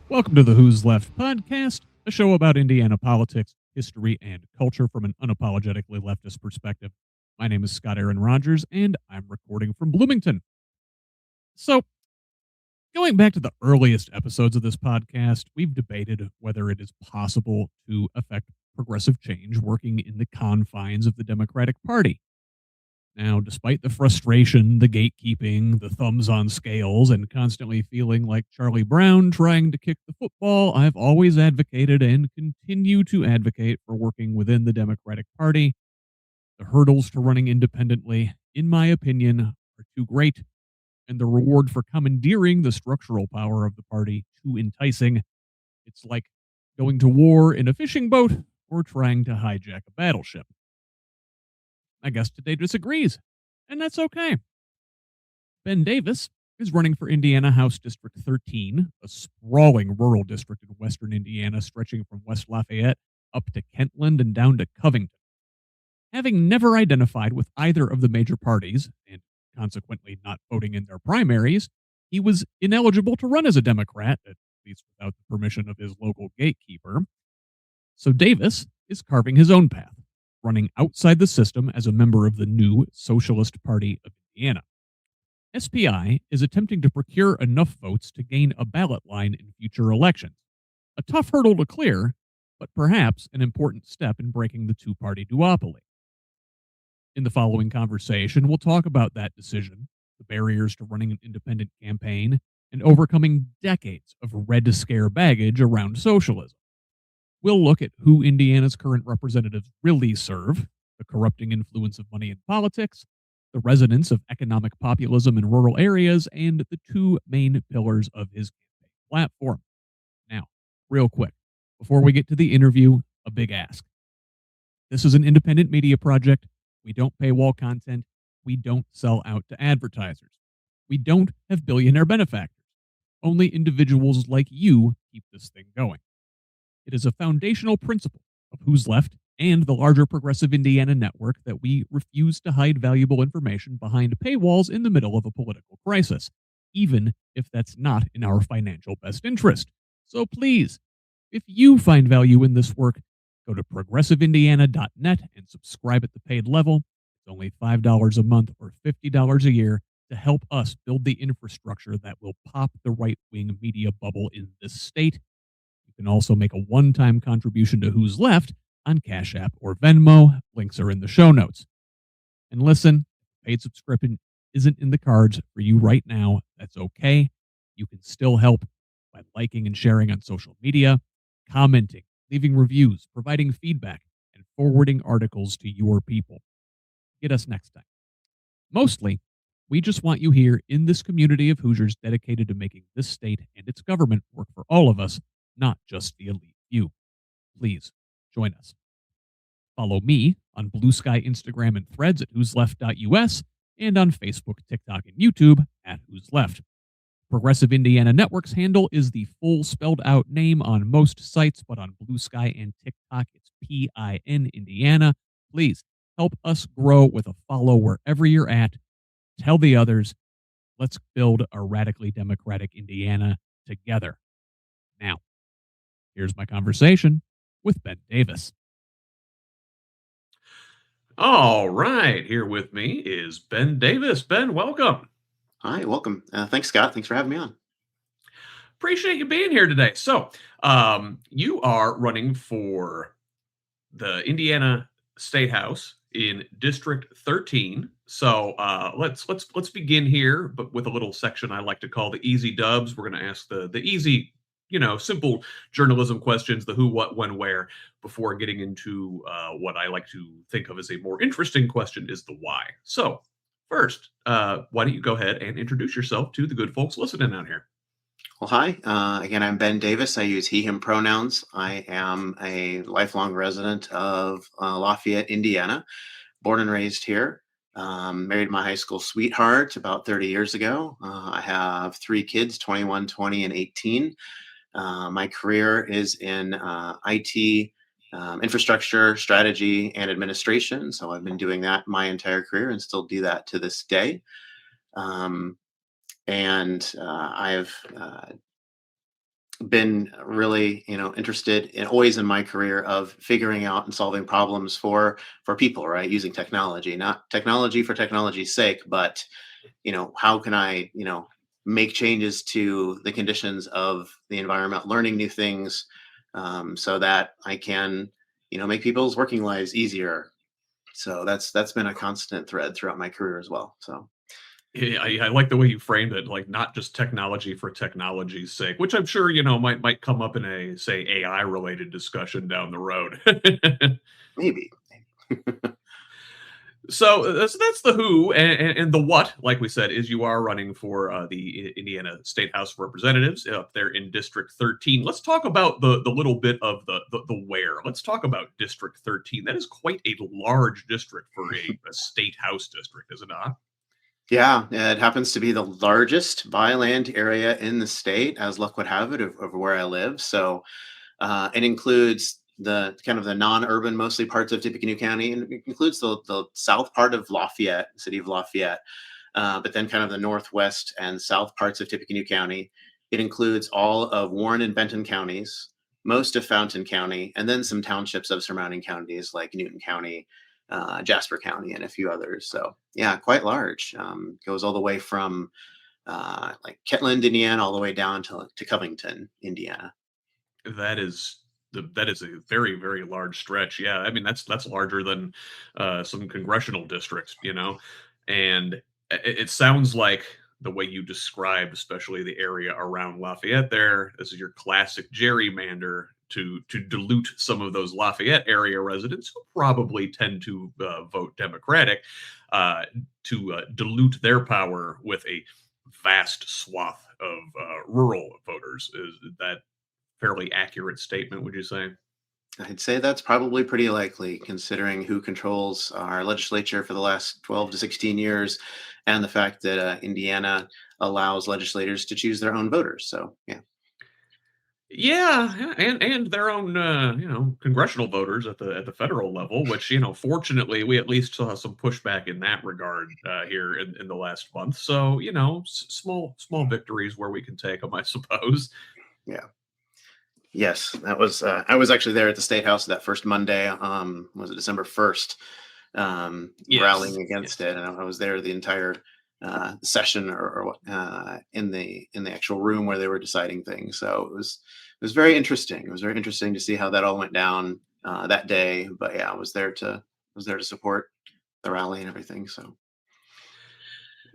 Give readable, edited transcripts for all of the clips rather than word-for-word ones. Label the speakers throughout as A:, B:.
A: Welcome to the Who's Left Podcast, a show about Indiana politics, history, and culture from an unapologetically leftist perspective. My name is Scott Aaron Rogers, and I'm recording from Bloomington. So, going back to the earliest episodes of this podcast, we've debated whether it is possible to affect progressive change working in the confines of the Democratic Party. Now, despite the frustration, the gatekeeping, the thumbs on scales, and constantly feeling like Charlie Brown trying to kick the football, I've always advocated and continue to advocate for working within the Democratic Party. The hurdles to running independently, in my opinion, are too great, and the reward for commandeering the structural power of the party too enticing. It's like going to war in a fishing boat or trying to hijack a battleship. I guess today disagrees, and that's okay. Ben Davis is running for Indiana House District 13, a sprawling rural district in western Indiana stretching from West Lafayette up to Kentland and down to Covington. Having never identified with either of the major parties, and consequently not voting in their primaries, he was ineligible to run as a Democrat, at least without the permission of his local gatekeeper. So Davis is carving his own path, running outside the system as a member of the new Socialist Party of Indiana. SPI is attempting to procure enough votes to gain a ballot line in future elections. A tough hurdle to clear, but perhaps an important step in breaking the two-party duopoly. In the following conversation, we'll talk about that decision, the barriers to running an independent campaign, and overcoming decades of Red Scare baggage around socialism. We'll look at who Indiana's current representatives really serve, the corrupting influence of money in politics, the resonance of economic populism in rural areas, and the two main pillars of his campaign platform. Now, real quick, before we get to the interview, a big ask. This is an independent media project. We don't paywall content. We don't sell out to advertisers. We don't have billionaire benefactors. Only individuals like you keep this thing going. It is a foundational principle of Who's Left and the larger Progressive Indiana network that we refuse to hide valuable information behind paywalls in the middle of a political crisis, even if that's not in our financial best interest. So please, if you find value in this work, go to progressiveindiana.net and subscribe at the paid level. It's only $5 a month or $50 a year to help us build the infrastructure that will pop the right-wing media bubble in this state. You can also make a one-time contribution to Who's Left on Cash App or Venmo. Links are in the show notes. And listen, paid subscription isn't in the cards for you right now. That's okay. You can still help by liking and sharing on social media, commenting, leaving reviews, providing feedback, and forwarding articles to your people. Get us next time. Mostly, we just want you here in this community of Hoosiers dedicated to making this state and its government work for all of us, not just the elite few. Please join us. Follow me on Blue Sky, Instagram, and Threads at whosleft.us and on Facebook, TikTok, and YouTube at Who's Left. Progressive Indiana Network's handle is the full spelled out name on most sites, but on Blue Sky and TikTok, it's PIN Indiana. Please help us grow with a follow wherever you're at. Tell the others. Let's build a radically democratic Indiana together. Now, here's my conversation with Ben Davis. All right, here with me is Ben Davis. Ben, welcome.
B: Hi, welcome. Thanks, Scott. Thanks for having me on.
A: Appreciate you being here today. So, you are running for the Indiana State House in District 13. So, let's begin here, but with a little section I like to call the easy dubs. We're going to ask the easy, simple journalism questions, the who, what, when, where, before getting into what I like to think of as a more interesting question is the why. So, first, why don't you go ahead and introduce yourself to the good folks listening out here?
B: Well, hi. Again, I'm Ben Davis. I use he, him pronouns. I am a lifelong resident of Lafayette, Indiana, born and raised here. Married my high school sweetheart about 30 years ago. I have 3 kids, 21, 20, and 18. My career is in IT, infrastructure, strategy, and administration. So I've been doing that my entire career and still do that to this day. I've been really, interested in always in my career of figuring out and solving problems for people, right? Using technology, not technology for technology's sake, but how can I, make changes to the conditions of the environment, learning new things, so that I can, make people's working lives easier. So that's been a constant thread throughout my career as well. So
A: Yeah, I like the way you framed it, like not just technology for technology's sake, which I'm sure might come up in a say AI related discussion down the road.
B: maybe.
A: So that's the who, and the what, like we said, is you are running for the Indiana State House of Representatives up there in District 13. Let's talk about the little bit of the where. Let's talk about District 13. That is quite a large district for a state house district, is it not?
B: Yeah, it happens to be the largest by land area in the state, as luck would have it, of where I live. So it includes the kind of the non-urban, mostly parts of Tippecanoe County, and it includes the south part of Lafayette, city of Lafayette, but then kind of the northwest and south parts of Tippecanoe County. It includes all of Warren and Benton counties, most of Fountain County, and then some townships of surrounding counties like Newton County, Jasper County, and a few others. So yeah, quite large. Goes all the way from like Ketland, Indiana, all the way down to Covington, Indiana.
A: That is a very very large stretch. Yeah, I mean that's larger than some congressional districts, and it sounds like the way you described, especially the area around Lafayette. This is your classic gerrymander to dilute some of those Lafayette area residents who probably tend to vote Democratic, to dilute their power with a vast swath of rural voters. Is that fairly accurate statement, would you say?
B: I'd say that's probably pretty likely, considering who controls our legislature for the last 12 to 16 years, and the fact that Indiana allows legislators to choose their own voters. So, yeah.
A: Yeah, yeah, and their own congressional voters at the federal level, which fortunately we at least saw some pushback in that regard here in the last month. So small victories where we can take them, I suppose.
B: Yeah. Yes, that was. I was actually there at the State House that first Monday. Was it December 1st?
A: Yes,
B: Rallying against
A: yes.
B: it, and I was there the entire session, or in the actual room where they were deciding things. So it was very interesting. It was very interesting to see how that all went down that day. But yeah, I was there to support the rally and everything. So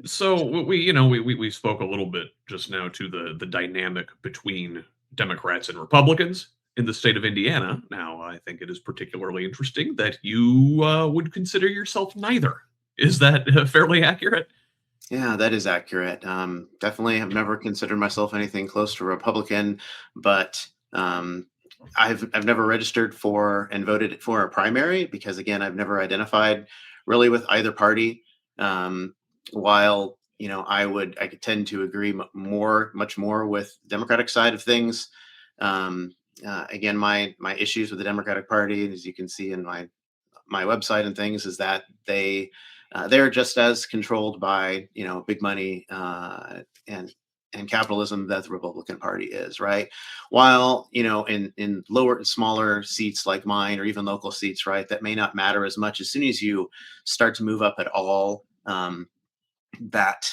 A: So we spoke a little bit just now to the dynamic between Democrats and Republicans in the state of Indiana. Now, I think it is particularly interesting that you would consider yourself neither. Is that fairly accurate?
B: yeah, that is accurate. Definitely have never considered myself anything close to Republican, but I've never registered for and voted for a primary because, again, I've never identified really with either party. Um, while I could tend to agree much more with the Democratic side of things. Um, Again, my issues with the Democratic Party, as you can see in my website and things, is that they're just as controlled by big money, and capitalism that the Republican Party is, right? While in lower, smaller seats like mine, or even local seats, right, that may not matter as much. As soon as you start to move up at all, that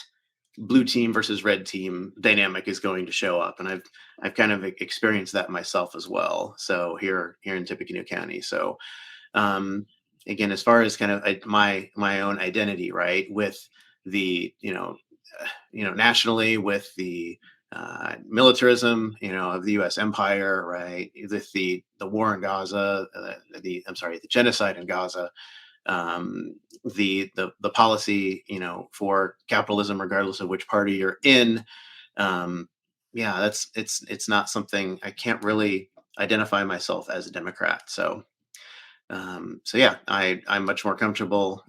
B: blue team versus red team dynamic is going to show up, and I've kind of experienced that myself as well. So here in Tippecanoe County. So um, again, as far as kind of my own identity, right, with the nationally, with the militarism, of the U.S. empire, right, with the war in Gaza, the I'm sorry, the genocide in Gaza, the policy, for capitalism, regardless of which party you're in. Um, yeah, it's not something I can't really identify myself as a Democrat. So yeah, I'm much more comfortable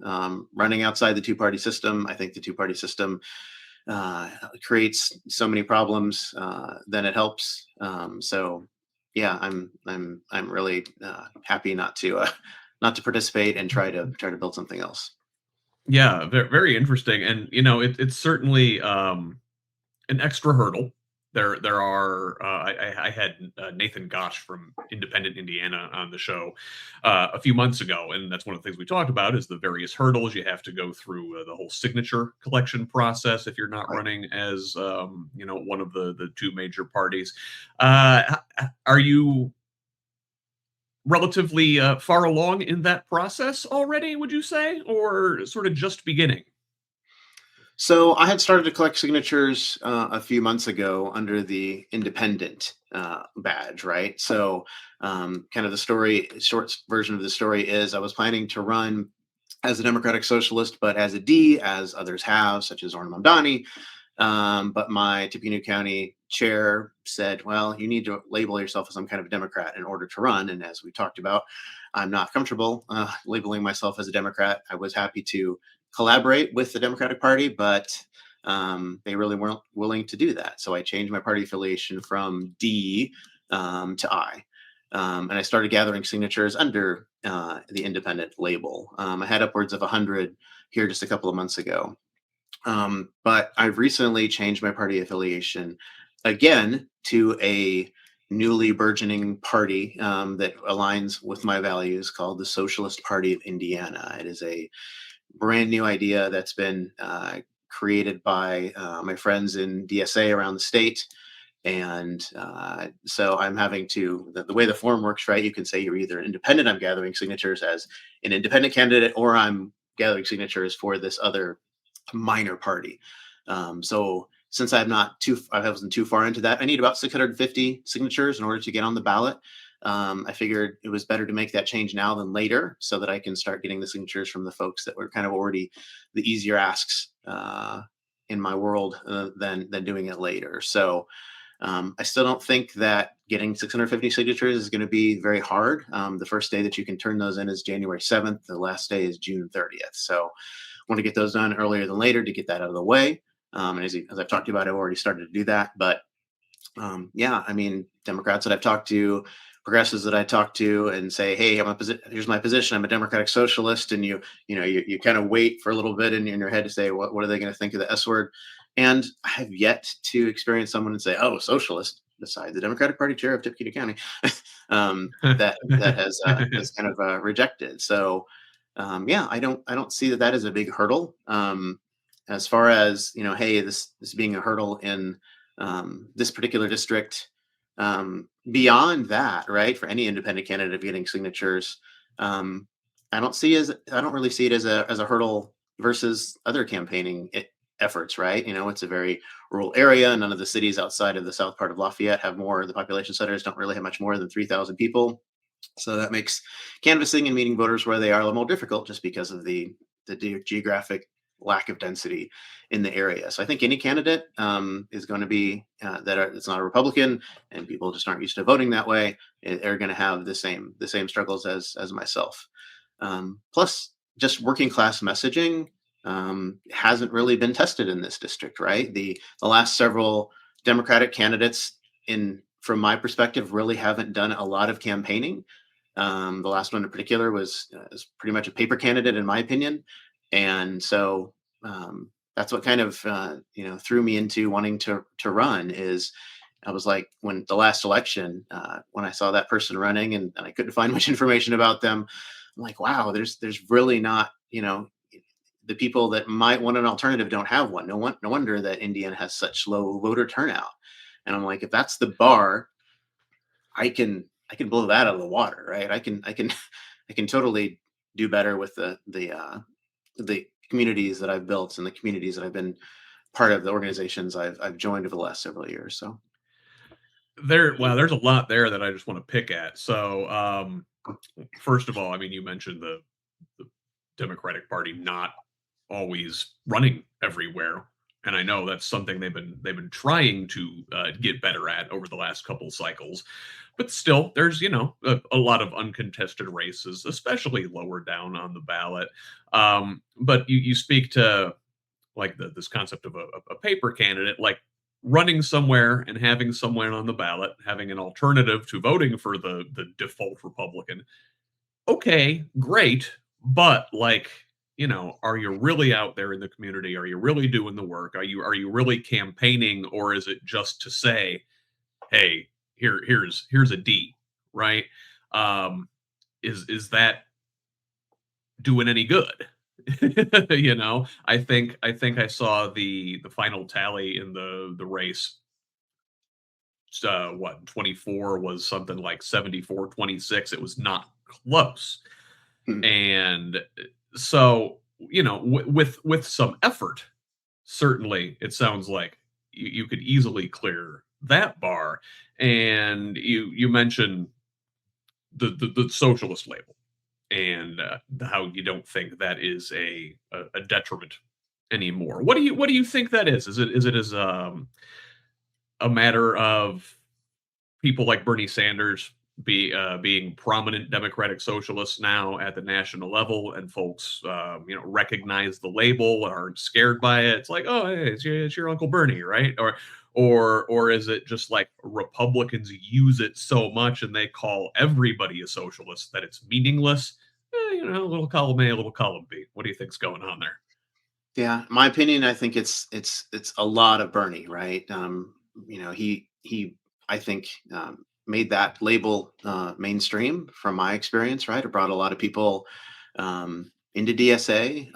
B: running outside the two party system. I think the two party system creates so many problems than it helps. So yeah, I'm really happy not to participate and try to build something else.
A: Yeah, very interesting, and it's certainly an extra hurdle There are I had Nathan Gosch from Independent Indiana on the show a few months ago, and that's one of the things we talked about is the various hurdles you have to go through, the whole signature collection process if you're not
B: Right.
A: running as one of the two major parties. Are you relatively far along in that process already, would you say, or sort of just beginning?
B: So I had started to collect signatures a few months ago under the independent badge, right? So, kind of the story, short version of the story is I was planning to run as a Democratic Socialist, but as a D, as others have, such as Orna Mamdani. But my Tippecanoe County chair said, well, you need to label yourself as some kind of a Democrat in order to run. And as we talked about, I'm not comfortable labeling myself as a Democrat. I was happy to collaborate with the Democratic Party, but they really weren't willing to do that. So I changed my party affiliation from D to I. And I started gathering signatures under the independent label. I had upwards of 100 here just a couple of months ago. But I've recently changed my party affiliation again to a newly burgeoning party that aligns with my values called the Socialist Party of Indiana. It is a brand new idea that's been created by my friends in DSA around the state. And so I'm having to, the way the form works, right? You can say you're either independent, I'm gathering signatures as an independent candidate, or I'm gathering signatures for this other minor party. So since I wasn't too far into that, I need about 650 signatures in order to get on the ballot. I figured it was better to make that change now than later, so that I can start getting the signatures from the folks that were kind of already the easier asks in my world than doing it later. So I still don't think that getting 650 signatures is going to be very hard. The first day that you can turn those in is January 7th. The last day is June 30th. So want to get those done earlier than later to get that out of the way. And as I've talked about, I've already started to do that. But yeah, I mean, Democrats that I've talked to, progressives that I talk to, and say, "Hey, here's my position. I'm a Democratic Socialist," and you kind of wait for a little bit in your head to say, "What are they going to think of the S word?" And I have yet to experience someone and say, "Oh, socialist." Besides the Democratic Party chair of Tippecanoe County, that has kind of rejected. So yeah, I don't see that as a big hurdle. As far as hey, this being a hurdle in this particular district. Beyond that, right, for any independent candidate getting signatures, um, I don't really see it as a hurdle versus other campaigning efforts, right? It's a very rural area, and none of the cities outside of the south part of Lafayette have more. The population centers don't really have much more than 3,000 people, so that makes canvassing and meeting voters where they are a little more difficult, just because of the geographic lack of density in the area. So I think any candidate is going to be it's not a Republican, and people just aren't used to voting that way. Are going to have the same struggles as myself. Plus, just working class messaging hasn't really been tested in this district, right? The last several Democratic candidates, in from my perspective, really haven't done a lot of campaigning. The last one in particular is pretty much a paper candidate, in my opinion, and so that's what kind of threw me into wanting to run. Is I was like, when the last election, when I saw that person running, and I couldn't find much information about them, I'm like, wow, there's really not, the people that might want an alternative don't have one. No wonder that Indiana has such low voter turnout. And I'm like, if that's the bar, I can blow that out of the water, right? I can I can totally do better with the communities that I've built and the communities that I've been part of, the organizations I've joined over the last several years. So
A: There's a lot there that I just want to pick at. So, first of all, I mean, you mentioned the Democratic Party not always running everywhere, and I know that's something they've been trying to get better at over the last couple cycles. But still, there's a lot of uncontested races, especially lower down on the ballot. But you speak to like this concept of a paper candidate, like running somewhere and having someone on the ballot, having an alternative to voting for the default Republican. Okay, great, but like are you really out there in the community? Are you really doing the work? Are you really campaigning, or is it just to say, hey, here's a D, right? Um, is that doing any good? I think I saw the final tally in the race. What 24 was something like 74-26. It was not close.
B: Hmm.
A: And so, with some effort, certainly it sounds like you could easily clear that bar. And you mentioned the socialist label, and how you don't think that is a detriment anymore. What do you think that is? Is it as a matter of people like Bernie Sanders being prominent Democratic socialists now at the national level, and folks recognize the label, aren't scared by it? It's like, oh, hey, it's your Uncle Bernie, right? Or is it just like Republicans use it so much and they call everybody a socialist that it's meaningless? A little column A, a little column B. What do you think's going on there?
B: Yeah, my opinion, I think it's a lot of Bernie, right? He I think made that label mainstream from my experience, right? It brought a lot of people into DSA,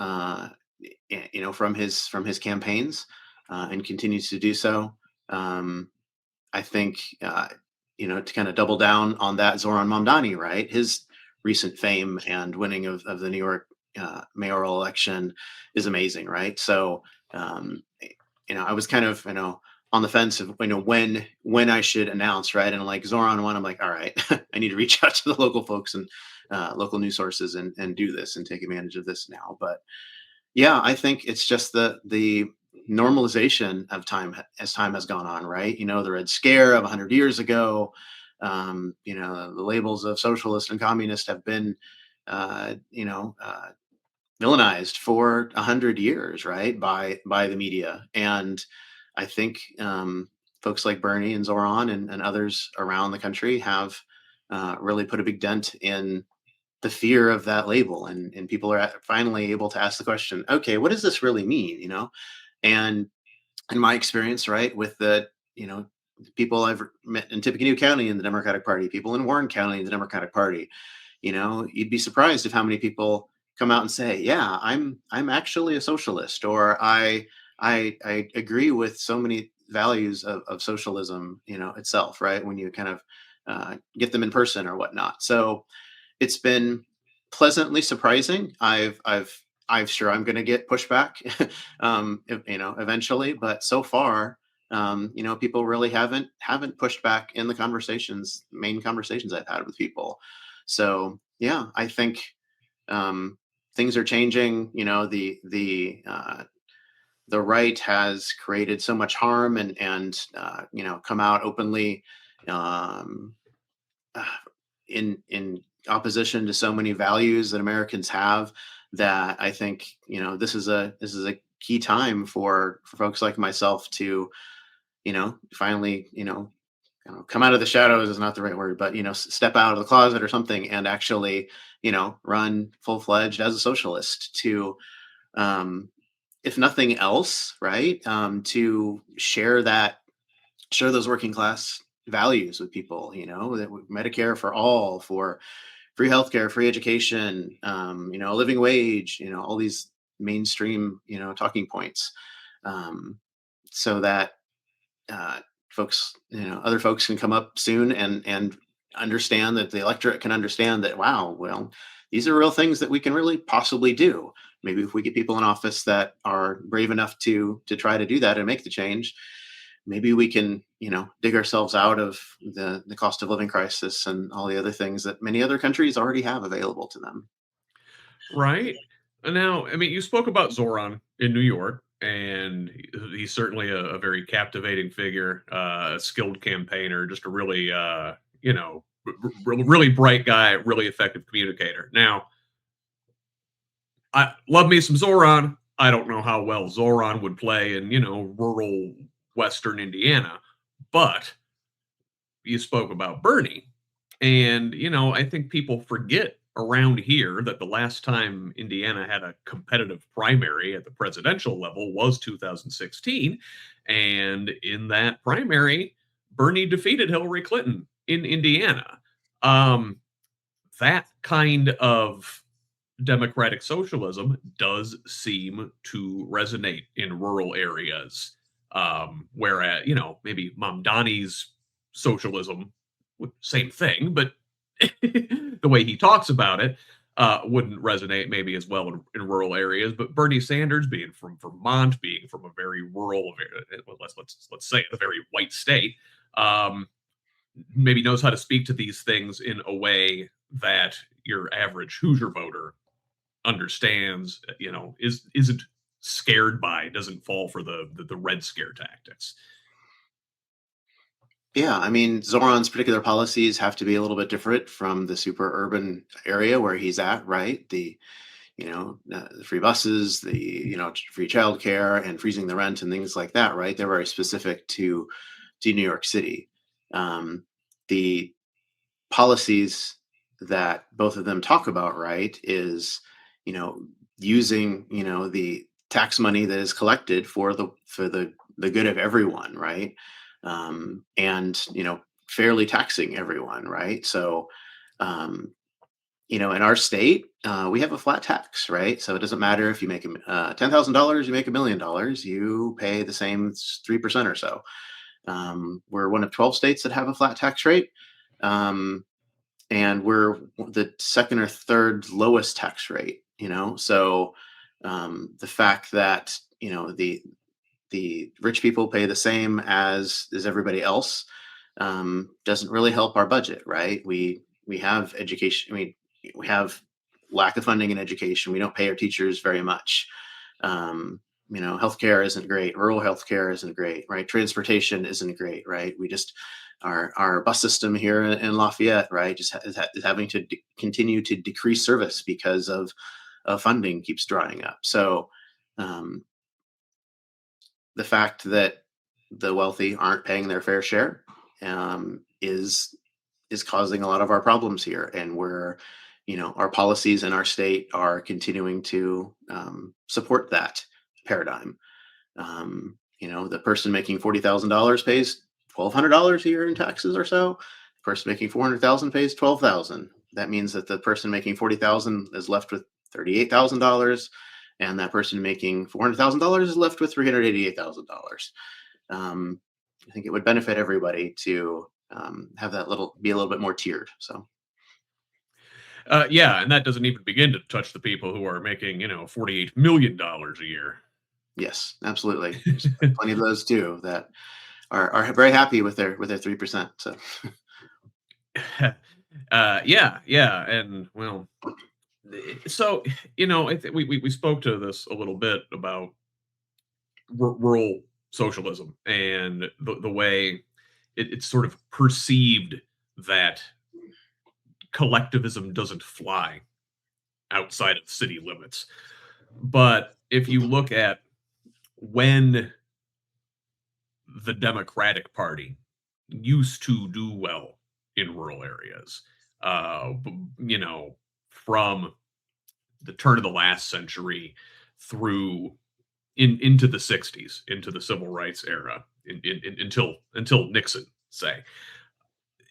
B: from his campaigns, and continues to do so. Um, I think to kind of double down on that, Zoran Mamdani, right? His recent fame and winning of the New York mayoral election is amazing, right? So I was kind of on the fence of when I should announce, right? And like Zoran one, I'm like, all right, I need to reach out to the local folks and local news sources and do this and take advantage of this now. But yeah, I think it's just the normalization of time as time has gone on, right? The Red Scare of 100 years ago, the labels of socialist and communist have been, uh, you know, uh, villainized for 100 years, right, by the media. And I think folks like Bernie and Zoran and others around the country have really put a big dent in the fear of that label, and people are finally able to ask the question, okay, what does this really mean, and in my experience, right, with the people I've met in Tippecanoe County in the Democratic Party, people in Warren County in the Democratic Party, you'd be surprised of how many people come out and say, yeah, I'm actually a socialist, or I agree with so many values of socialism, itself, right, when you kind of get them in person or whatnot. So it's been pleasantly surprising. I'm sure I'm going to get pushback, eventually, but so far, people really haven't pushed back in the main conversations I've had with people. So yeah, I think things are changing. The right has created so much harm and come out openly. Um, uh, in opposition to so many values that Americans have, that I think this is a key time for folks like myself to finally come out of the shadows is not the right word, but step out of the closet or something and actually run full fledged as a socialist to um, if nothing else, right, to share those working class values with people, that Medicare for all, for free healthcare, free education, a living wage, all these mainstream, talking points, so that uh, other folks can come up soon and understand, that the electorate can understand that, wow, well, these are real things that we can really possibly do. Maybe if we get people in office that are brave enough to try to do that and make the change, maybe we can dig ourselves out of the cost of living crisis and all the other things that many other countries already have available to them.
A: Right. Now, I mean, you spoke about Zoran in New York, and he's certainly a very captivating figure, a skilled campaigner, just a really, really bright guy, really effective communicator. Now, I love me some Zoran. I don't know how well Zoran would play in, rural Western Indiana, but you spoke about Bernie. And, I think people forget around here that the last time Indiana had a competitive primary at the presidential level was 2016. And in that primary, Bernie defeated Hillary Clinton in Indiana. That kind of democratic socialism does seem to resonate in rural areas, whereas, maybe Mamdani's socialism, same thing, but the way he talks about it wouldn't resonate maybe as well in rural areas. But Bernie Sanders, being from Vermont, being from a very rural, let's say a very white state, maybe knows how to speak to these things in a way that your average Hoosier voter understands, isn't scared by, doesn't fall for the Red Scare tactics.
B: Yeah, I mean, Zoran's particular policies have to be a little bit different from the super urban area where he's at, right? The free buses, free childcare, and freezing the rent and things like that, right? They're very specific to New York City. The policies that both of them talk about, right, is using the tax money that is collected for the good of everyone, right? And fairly taxing everyone, right? So in our state, we have a flat tax, right? So it doesn't matter if you make $10,000, you make $1,000,000, you pay the same 3% or so. We're one of 12 states that have a flat tax rate. And we're the second or third lowest tax rate, so the fact that the rich people pay the same as everybody else doesn't really help our budget, right? We have education. We have lack of funding in education. We don't pay our teachers very much. Healthcare isn't great. Rural healthcare isn't great, right? Transportation isn't great, right? We just our bus system here in Lafayette, right, just is having to continue to decrease service because of funding keeps drying up. So the fact that the wealthy aren't paying their fair share is causing a lot of our problems here, and our policies in our state are continuing to support that paradigm. The person making $40,000 pays $1,200 a year in taxes or so. The person making $400,000 pays $12,000. That means that the person making $40,000 is left with $38,000, and that person making $400,000 is left with $388,000. I think it would benefit everybody to have that be a little bit more tiered. So.
A: Yeah, and that doesn't even begin to touch the people who are making, $48 million a year.
B: Yes, absolutely. There's plenty of those too that are very happy with their 3%. So.
A: Yeah, and well, so we spoke to this a little bit about rural socialism and the way it's sort of perceived that collectivism doesn't fly outside of city limits. But if you look at when the Democratic Party used to do well in rural areas, from the turn of the last century through into the 60s, into the civil rights era, until Nixon, say,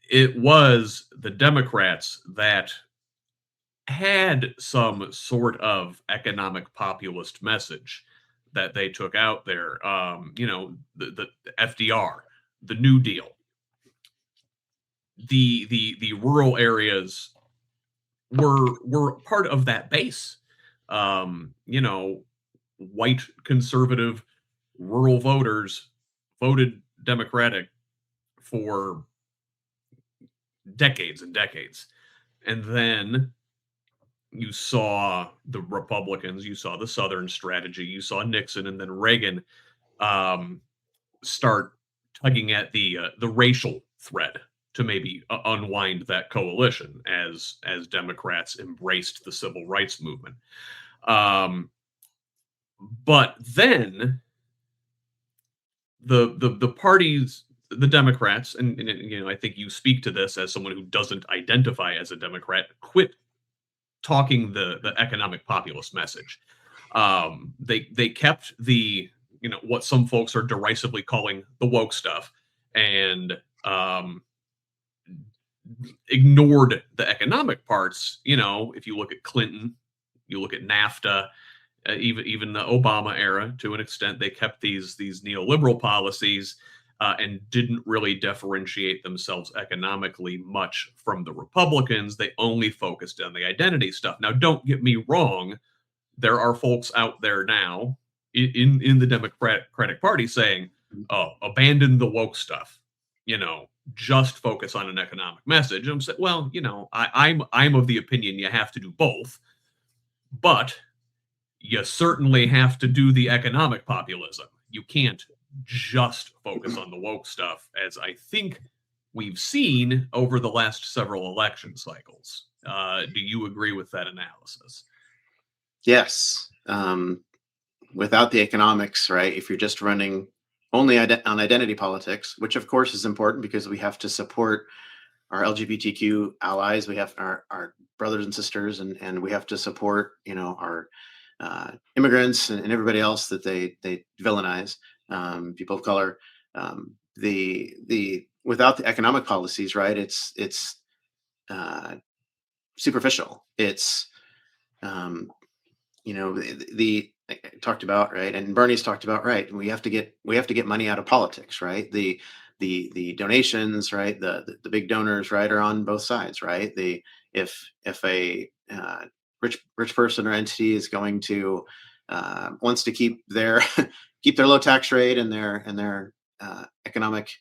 A: it was the Democrats that had some sort of economic populist message that they took out there. The FDR, the New Deal, the rural areas were part of that base. White conservative rural voters voted Democratic for decades and decades. And then you saw the Republicans, you saw the Southern strategy, you saw Nixon and then Reagan start tugging at the racial thread to maybe unwind that coalition as Democrats embraced the civil rights movement. But then the parties, the Democrats, and I think you speak to this as someone who doesn't identify as a Democrat, quit talking the economic populist message. They kept the, what some folks are derisively calling the woke stuff, and ignored the economic parts. If you look at Clinton, you look at NAFTA, even the Obama era, to an extent, they kept these neoliberal policies and didn't really differentiate themselves economically much from the Republicans. They only focused on the identity stuff. Now, don't get me wrong, there are folks out there now in the Democratic Party saying, "Oh, abandon the woke stuff. Just focus on an economic message." And I'm saying, well, I'm of the opinion you have to do both, but you certainly have to do the economic populism. You can't just focus on the woke stuff, as I think we've seen over the last several election cycles. Do you agree with that analysis?
B: Yes. Without the economics, right? If you're just running only on identity politics, which of course is important because we have to support our LGBTQ allies, we have our brothers and sisters, and we have to support, our immigrants and everybody else that they villainize, people of color. The without the economic policies, right? It's superficial. It's the I talked about, right, and Bernie's talked about, right. We have to get money out of politics, right? The donations, right, the big donors, right, are on both sides, right? If a rich person or entity is going to wants to keep their keep their low tax rate and their economic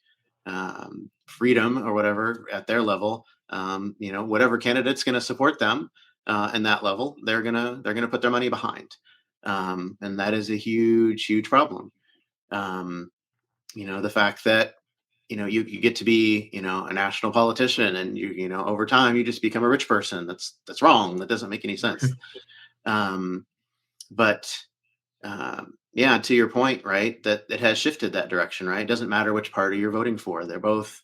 B: freedom or whatever at their level, whatever candidate's going to support them and that level, they're gonna put their money behind, and that is a huge problem. The fact that you get to be a national politician, and over time you just become a rich person. That's wrong. That doesn't make any sense. But yeah, to your point, right? That it has shifted that direction, right? It doesn't matter which party you're voting for. They're both,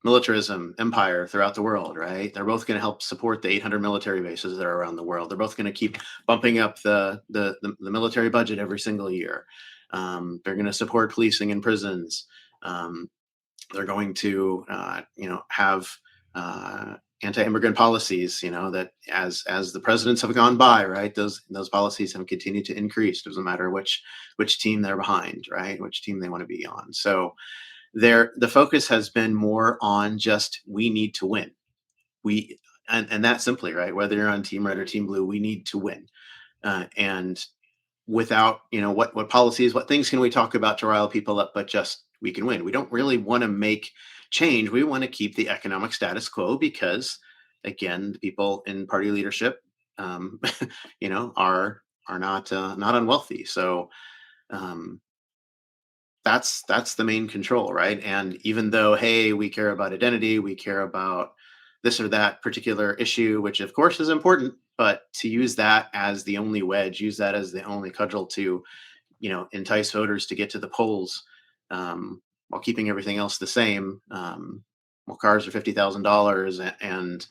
B: militarism empire throughout the world, right? They're both going to help support the 800 military bases that are around the world. They're both going to keep bumping up the military budget every single year. They're going to support policing and prisons. They're going to have anti-immigrant policies. That as the presidents have gone by, right? Those policies have continued to increase. It doesn't matter which team they're behind, right? Which team they want to be on. So the focus has been more on just, we need to win. And that simply, right, whether you're on team red or team blue, we need to win. And without, what policies, what things can we talk about to rile people up, but just, we can win. We don't really want to make change. We want to keep the economic status quo because, again, the people in party leadership, are not unwealthy. So that's the main control, right? And even though, hey, we care about identity, we care about this or that particular issue, which of course is important, but to use that as the only wedge, use that as the only cudgel to, entice voters to get to the polls, while keeping everything else the same. Well, cars are $50,000, and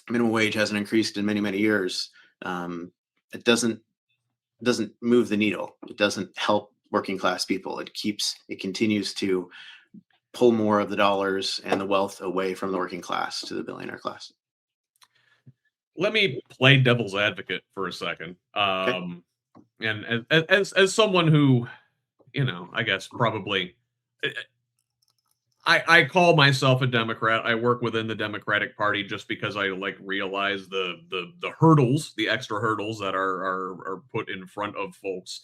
B: minimum wage hasn't increased in many years. It doesn't move the needle. It doesn't help working class people. It continues to pull more of the dollars and the wealth away from the working class to the billionaire class.
A: Let me play devil's advocate for a second.
B: Okay.
A: And as someone who, I guess probably, I call myself a Democrat. I work within the Democratic Party just because I realize the hurdles, the extra hurdles that are put in front of folks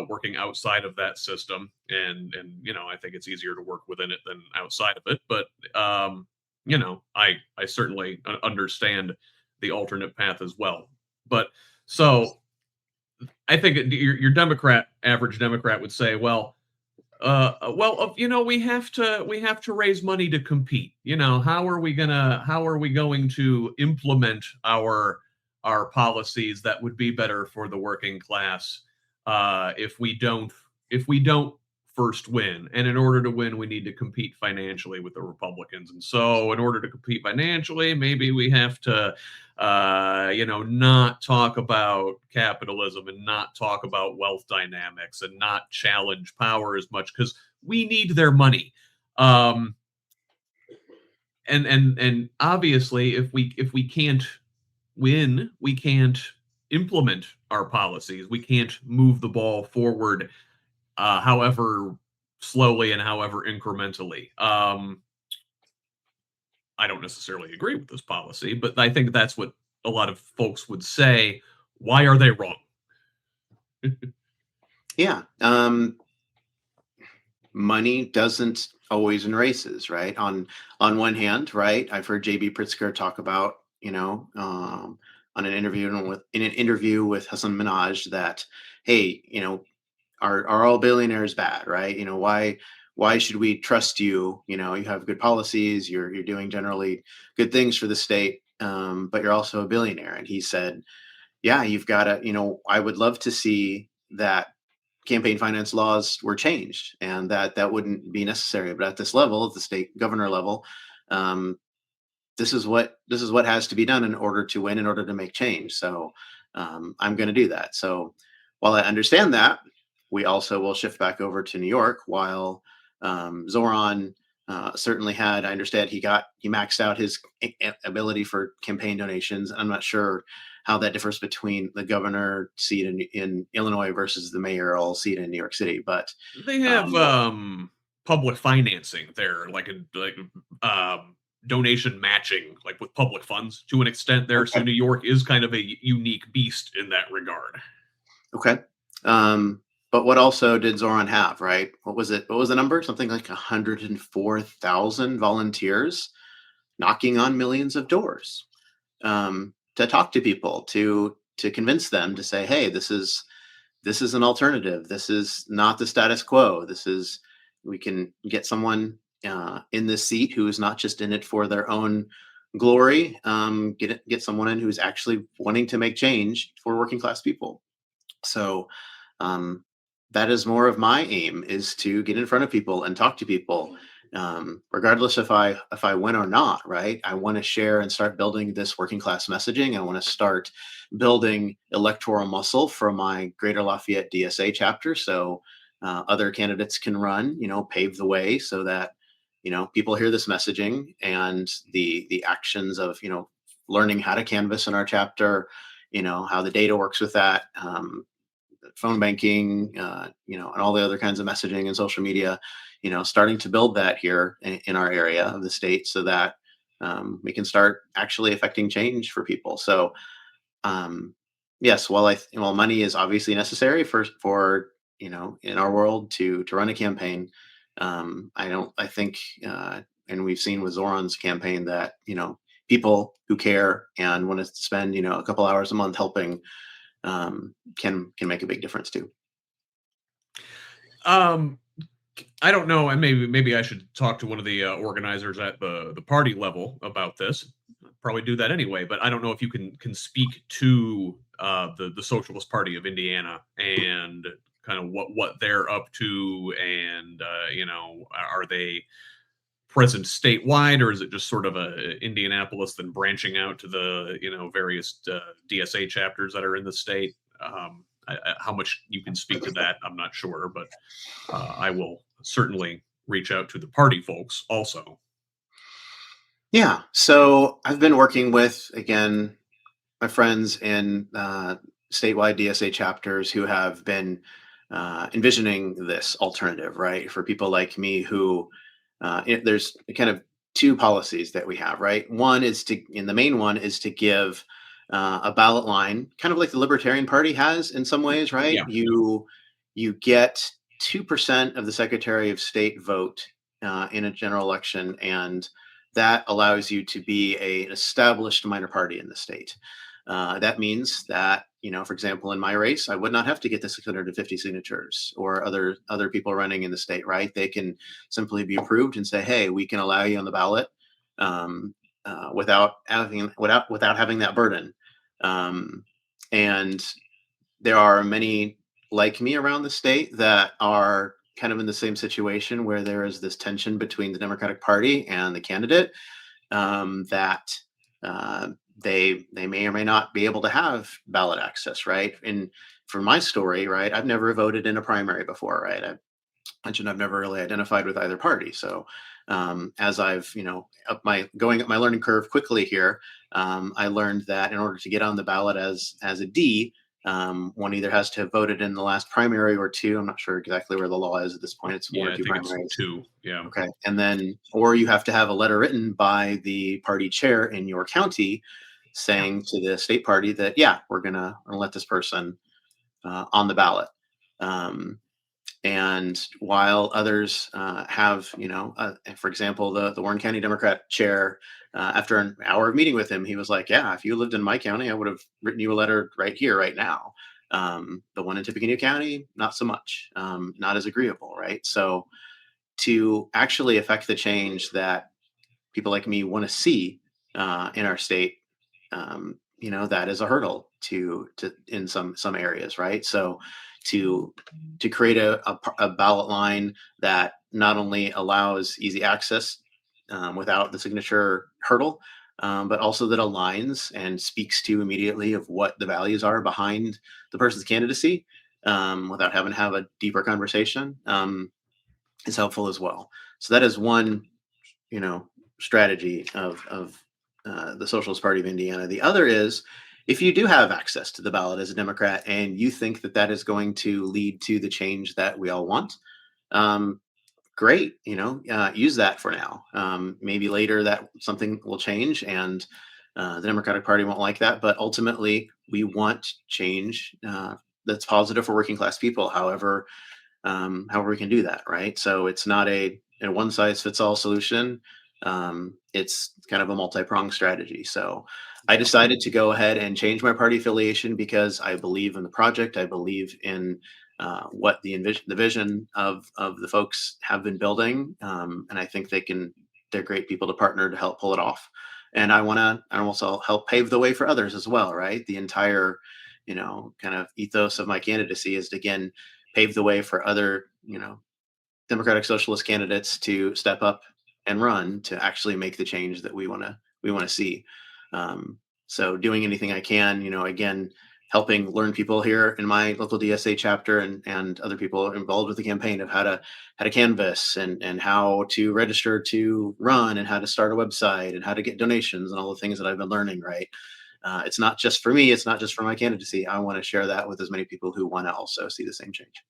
A: working outside of that system, and I think it's easier to work within it than outside of it. But I certainly understand the alternate path as well. But so I think your average Democrat would say, well, we have to raise money to compete. How are we going to implement our policies that would be better for the working class if we don't first win. And in order to win, we need to compete financially with the Republicans. And so in order to compete financially, maybe we have to, not talk about capitalism and not talk about wealth dynamics and not challenge power as much because we need their money. And obviously, if we can't win, we can't implement our policies. We can't move the ball forward, however slowly and however incrementally. I don't necessarily agree with this policy, but I think that's what a lot of folks would say. Why are they wrong?
B: Yeah. Money doesn't always in races, right? On one hand, right? I've heard JB Pritzker talk about, on an interview with Hassan Minhaj that, hey, are all billionaires bad, right? Why should we trust you? You have good policies, you're doing generally good things for the state, but you're also a billionaire. And he said, yeah, you've got to, I would love to see that campaign finance laws were changed and that wouldn't be necessary. But at this level, at the state governor level, um, this is what has to be done in order to win, in order to make change. So I'm going to do that. So while I understand that, we also will shift back over to New York. While Zoran certainly had, I understand he maxed out his ability for campaign donations. I'm not sure how that differs between the governor seat in Illinois versus the mayoral seat in New York City, but
A: They have public financing there, donation matching, like with public funds to an extent there. Okay. So New York is kind of a unique beast in that regard.
B: Okay. But what also did Zoran have, right? What was it? What was the number? Something like 104,000 volunteers knocking on millions of doors to talk to people, to convince them to say, hey, this is an alternative. This is not the status quo. We can get someone in this seat who is not just in it for their own glory. Get someone in who's actually wanting to make change for working class people. So that is more of my aim, is to get in front of people and talk to people, regardless if I win or not, right? I want to share and start building this working class messaging. I want to start building electoral muscle for my Greater Lafayette DSA chapter, so other candidates can run, pave the way so that, people hear this messaging and the actions of, learning how to canvass in our chapter, how the data works with that, phone banking, and all the other kinds of messaging and social media, starting to build that here in our area of the state so that we can start actually affecting change for people. So, yes, while money is obviously necessary for in our world to run a campaign, I think, and we've seen with Zoran's campaign that, people who care and want to spend, a couple hours a month helping, can make a big difference too.
A: I don't know, and maybe I should talk to one of the organizers at the party level about this. I'll probably do that anyway, but I don't know if you can speak to the Socialist Party of Indiana and kind of what they're up to, and are they present statewide, or is it just sort of a Indianapolis then branching out to the various DSA chapters that are in the state? How much you can speak to that, I'm not sure, but I will certainly reach out to the party folks also.
B: Yeah, so I've been working with, again, my friends in statewide DSA chapters who have been envisioning this alternative, right? For people like me who, there's kind of two policies that we have, right? The main one is to give a ballot line, kind of like the Libertarian Party has in some ways, right? Yeah. You get 2% of the Secretary of State vote in a general election, and that allows you to be an established minor party in the state. That means that, for example, in my race, I would not have to get the 650 signatures or other people running in the state, right? They can simply be approved and say, hey, we can allow you on the ballot without having that burden. And there are many like me around the state that are kind of in the same situation where there is this tension between the Democratic Party and the candidate, that they may or may not be able to have ballot access, right? And for my story, right, I've never voted in a primary before, right? I mentioned I've never really identified with either party. So as I've going up my learning curve quickly here, I learned that in order to get on the ballot as a D, one either has to have voted in the last primary or two. I'm not sure exactly where the law is at this point. It's one
C: Yeah,
B: or
C: I
B: two
C: think it's
B: primaries.
C: 2. Yeah.
B: Okay. And then, or you have to have a letter written by the party chair in your county saying to the state party that, yeah, we're going to let this person on the ballot. And while others have, for example, the Warren County Democrat chair, after an hour of meeting with him, he was like, yeah, if you lived in my county, I would have written you a letter right here, right now. The one in Tippecanoe County, not so much, not as agreeable, right? So to actually affect the change that people like me want to see in our state, that is a hurdle to in some areas, right? So to create a ballot line that not only allows easy access without the signature hurdle, but also that aligns and speaks to immediately of what the values are behind the person's candidacy, without having to have a deeper conversation, is helpful as well. So that is one, strategy of the Socialist Party of Indiana. The other is, if you do have access to the ballot as a Democrat and you think that that is going to lead to the change that we all want, great. Use that for now. Maybe later that something will change and the Democratic Party won't like that. But ultimately, we want change that's positive for working class people. However we can do that, right? So it's not a one size fits all solution. It's kind of a multi-pronged strategy. So I decided to go ahead and change my party affiliation because I believe in the project. I believe in what the vision of the folks have been building, and I think they're great people to partner to help pull it off. And I want to also help pave the way for others as well, right? The entire kind of ethos of my candidacy is to, again, pave the way for other Democratic Socialist candidates to step up and run to actually make the change that we want to see. So doing anything I can, again, helping learn people here in my local DSA chapter and other people involved with the campaign of how to canvass and how to register to run and how to start a website and how to get donations and all the things that I've been learning, right? It's not just for me. It's not just for my candidacy. I want to share that with as many people who want to also see the same change.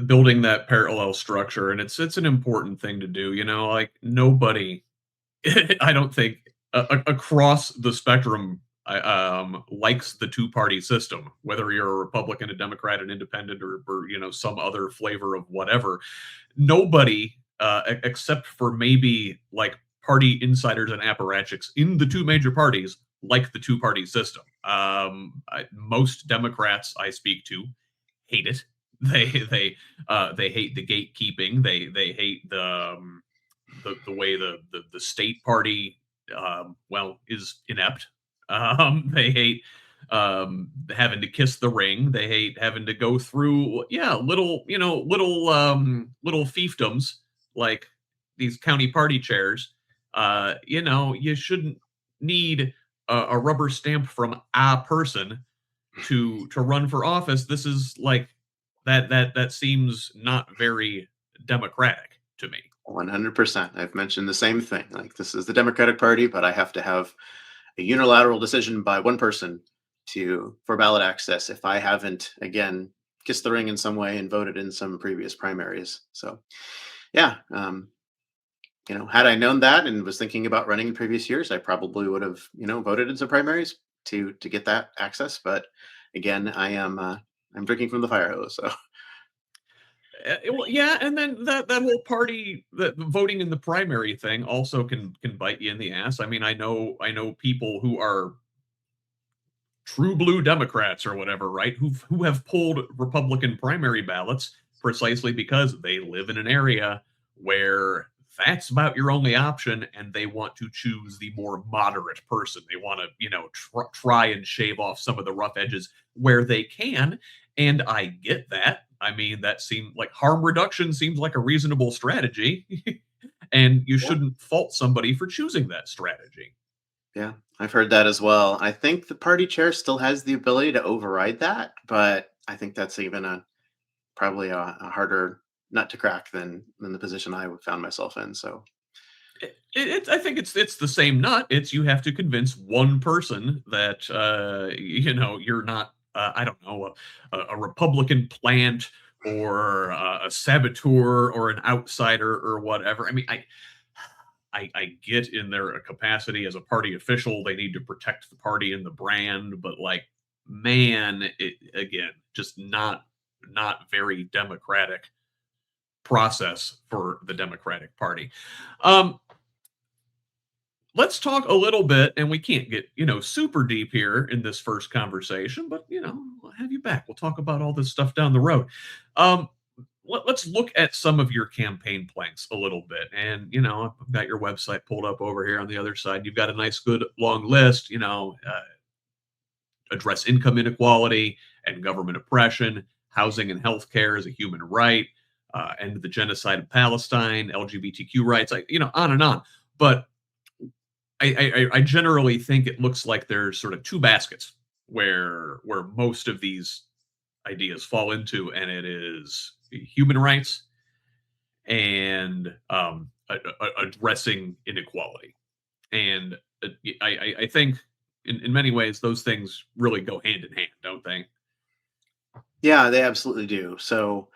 C: Building that parallel structure, and it's an important thing to do. Like nobody, I don't think across the spectrum likes the two-party system, whether you're a Republican, a Democrat, an independent, or some other flavor of whatever. Nobody, except for maybe like party insiders and apparatchiks in the two major parties, like the two-party system. Most Democrats I speak to hate it. They hate the gatekeeping. They hate the way the state party is inept. They hate having to kiss the ring. They hate having to go through little fiefdoms like these county party chairs. You shouldn't need a rubber stamp from a person to run for office. This is like that seems not very democratic to me.
B: 100%. I've mentioned the same thing. Like, this is the Democratic Party, but I have to have a unilateral decision by one person for ballot access if I haven't, again, kissed the ring in some way and voted in some previous primaries. So, yeah, had I known that and was thinking about running in previous years, I probably would have, voted in some primaries to get that access. But again, I'm drinking from the fire hose. So.
C: And then that whole party, that voting in the primary thing, also can bite you in the ass. I mean, I know people who are true blue Democrats or whatever, right? Who have pulled Republican primary ballots precisely because they live in an area where that's about your only option, and they want to choose the more moderate person. They want to try and shave off some of the rough edges where they can, and I get that. I mean, that seemed like harm reduction seems like a reasonable strategy, and you
B: Yeah.
C: shouldn't fault somebody for choosing that strategy.
B: Yeah, I've heard that as well. I think the party chair still has the ability to override that, but I think that's even probably a harder nut to crack than the position I found myself in. So
C: I think it's the same nut. It's you have to convince one person that you're not I don't know a Republican plant or a saboteur or an outsider or whatever. I mean, I get in their capacity as a party official, they need to protect the party and the brand, but like, man, it again, just not very democratic process for the Democratic Party. Um, let's talk a little bit, and we can't get super deep here in this first conversation, but I'll have you back. We'll talk about all this stuff down the road. Um, let's look at some of your campaign planks a little bit. And, I've got your website pulled up over here on the other side. You've got a nice, good long list, address income inequality and government oppression, housing and healthcare as a human right, end the genocide of Palestine, LGBTQ rights, on and on. But I generally think it looks like there's sort of two baskets where most of these ideas fall into, and it is human rights and addressing inequality. And I think in many ways those things really go hand in hand, don't they?
B: yeah, they absolutely do. So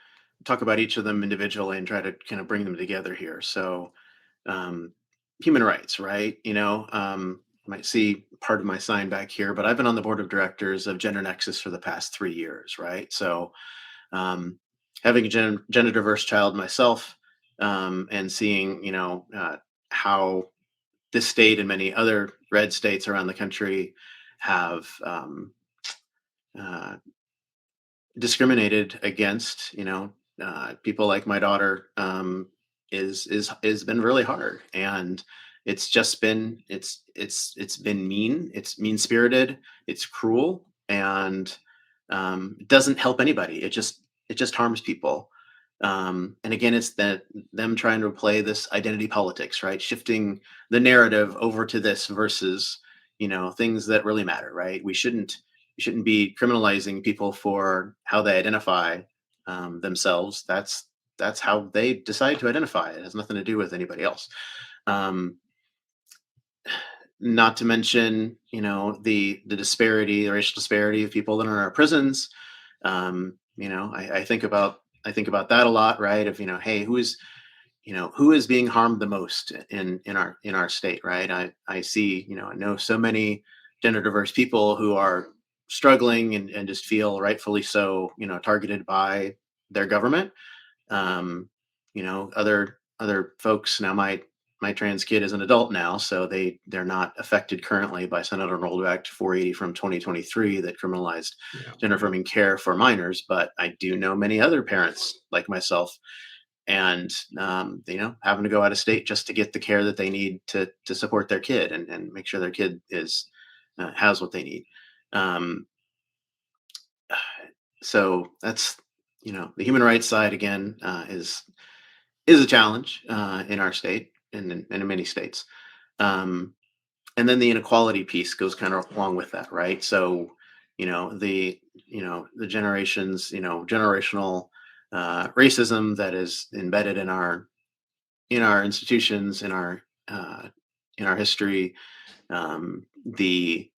B: talk about each of them individually and try to kind of bring them together here. So um, human rights, right? You might see part of my sign back here, but I've been on the board of directors of Gender Nexus for the past 3 years, right? So um, having a gender diverse child myself, and seeing how this state and many other red states around the country have uh, discriminated against people like my daughter, is been really hard. And it's just been it's been mean, it's mean spirited, it's cruel, and it doesn't help anybody. It just harms people. And again, it's that them trying to play this identity politics, right? Shifting the narrative over to this versus things that really matter, right? We shouldn't be criminalizing people for how they identify themselves. That's how they decide to identify. It has nothing to do with anybody else. Um, Not to mention, the disparity, the racial disparity of people that are in our prisons. I think about that a lot, right? Of hey, who is being harmed the most in our state, right? I see, I know so many gender diverse people who are struggling and just feel rightfully so, targeted by their government. Other folks now. My trans kid is an adult now, so they're not affected currently by Senate Enrolled Act 480 from 2023 that criminalized
C: Yeah.
B: gender affirming care for minors. But I do know many other parents like myself, and having to go out of state just to get the care that they need to support their kid and make sure their kid has what they need. Um, so that's the human rights side again, is a challenge in our state and in many states. Um, and then the inequality piece goes kind of along with that, right? So the generations, generational racism that is embedded in our institutions, uh, in our history, the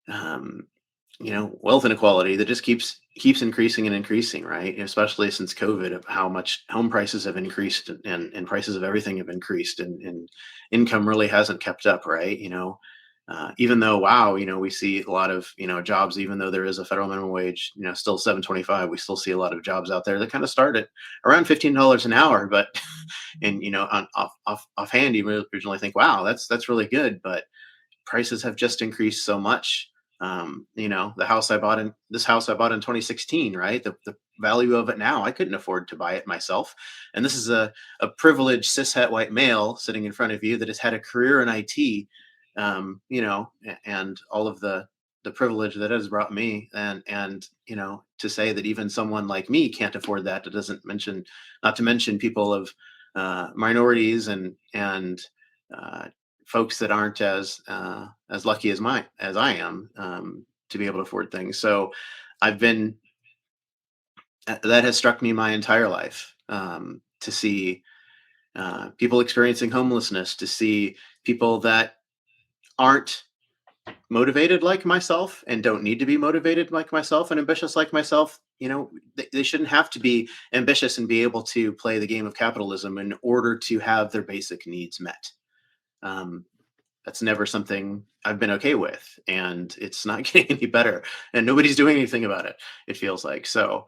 B: um, wealth inequality that just keeps increasing and increasing, right? Especially since COVID, of how much home prices have increased, and prices of everything have increased, and income really hasn't kept up, right? Even though, wow, we see a lot of jobs, even though there is a federal minimum wage, still 7.25, we still see a lot of jobs out there that kind of start at around $15 an hour. But and offhand, you originally think, wow, that's really good, but prices have just increased so much. The house I bought in 2016, right? The value of it now, I couldn't afford to buy it myself. And this is a privileged cishet white male sitting in front of you that has had a career in IT, and all of the the privilege that has brought me, and to say that even someone like me can't afford that. It doesn't mention, not to mention people of minorities and uh, folks that aren't as lucky as I am, to be able to afford things. So I've been that has struck me my entire life, to see people experiencing homelessness, to see people that aren't motivated like myself and don't need to be motivated like myself and ambitious like myself. They shouldn't have to be ambitious and be able to play the game of capitalism in order to have their basic needs met. Um, that's never something I've been okay with, and it's not getting any better, and nobody's doing anything about it. It feels like so.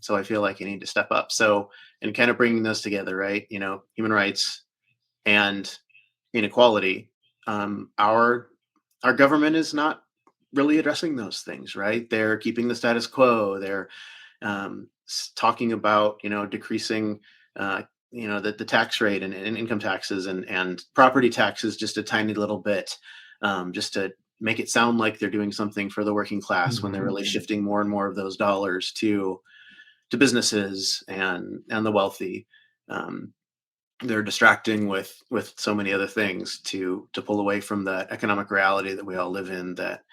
B: So I feel like I need to step up. So, and kind of bringing those together, right? Human rights and inequality. Our government is not really addressing those things, right? They're keeping the status quo. They're talking about decreasing the tax rate and income taxes and property taxes just a tiny little bit, just to make it sound like they're doing something for the working class, when they're really shifting more and more of those dollars to businesses and the wealthy. They're distracting with so many other things to pull away from the economic reality that we all live in. That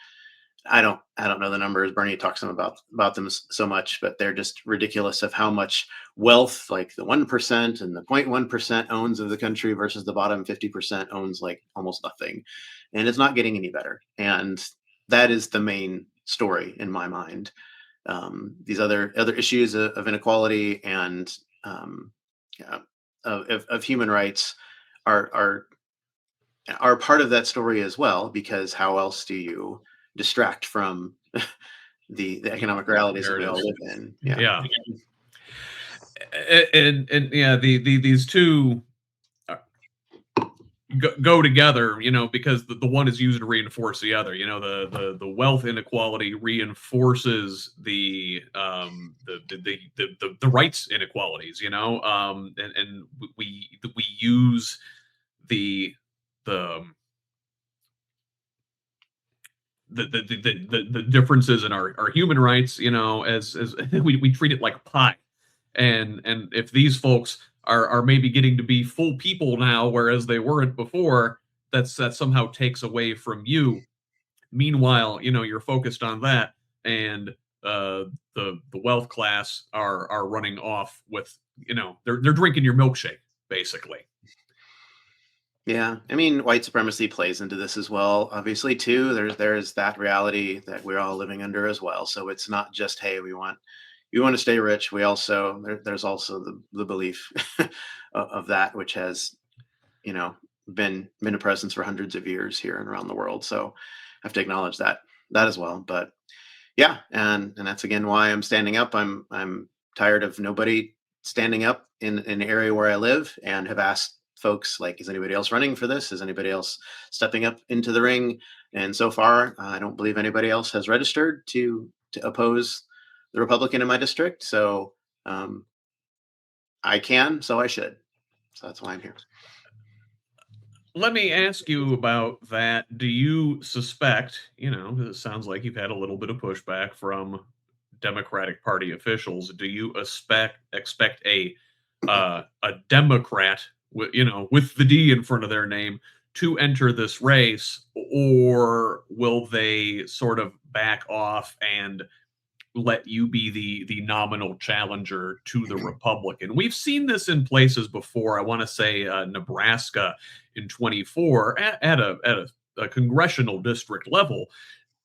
B: I don't know the numbers. Bernie talks about them so much, but they're just ridiculous of how much wealth, like the 1% and the 0.1% owns of the country versus the bottom 50% owns like almost nothing. And it's not getting any better. And that is the main story in my mind. These other issues of inequality and yeah, of human rights are part of that story as well, because how else do you distract from the economic realities that we all live in?
C: Yeah. And yeah, these two go together, because the one is used to reinforce the other. The wealth inequality reinforces the rights inequalities. And we use the the differences in our human rights, as we treat it like pie. And if these folks are maybe getting to be full people now, whereas they weren't before, that somehow takes away from you. Meanwhile, you're focused on that, and the wealth class are running off with, they're drinking your milkshake, basically.
B: Yeah, I mean, white supremacy plays into this as well. Obviously, too, there's that reality that we're all living under as well. So it's not just, hey, we want to stay rich. We also there's also the belief of that, which has been a presence for hundreds of years here and around the world. So I have to acknowledge that as well. But yeah, and that's again why I'm standing up. I'm tired of nobody standing up in an area where I live, and have asked folks, like, is anybody else running for this? Is anybody else stepping up into the ring? And so far, I don't believe anybody else has registered to oppose the Republican in my district. So I can, so I should. So that's why I'm here.
C: Let me ask you about that. Do you suspect, because it sounds like you've had a little bit of pushback from Democratic Party officials, do you expect a Democrat, with the D in front of their name, to enter this race, or will they sort of back off and let you be the nominal challenger to the Republican? We've seen this in places before. I want to say Nebraska in 24 at a congressional district level.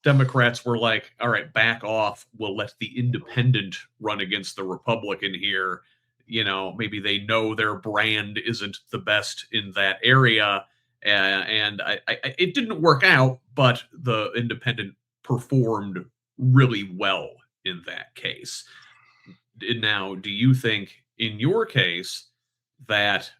C: Democrats were like, all right, back off. We'll let the independent run against the Republican here. Maybe they know their brand isn't the best in that area. And it didn't work out, but the independent performed really well in that case. Now, do you think in your case that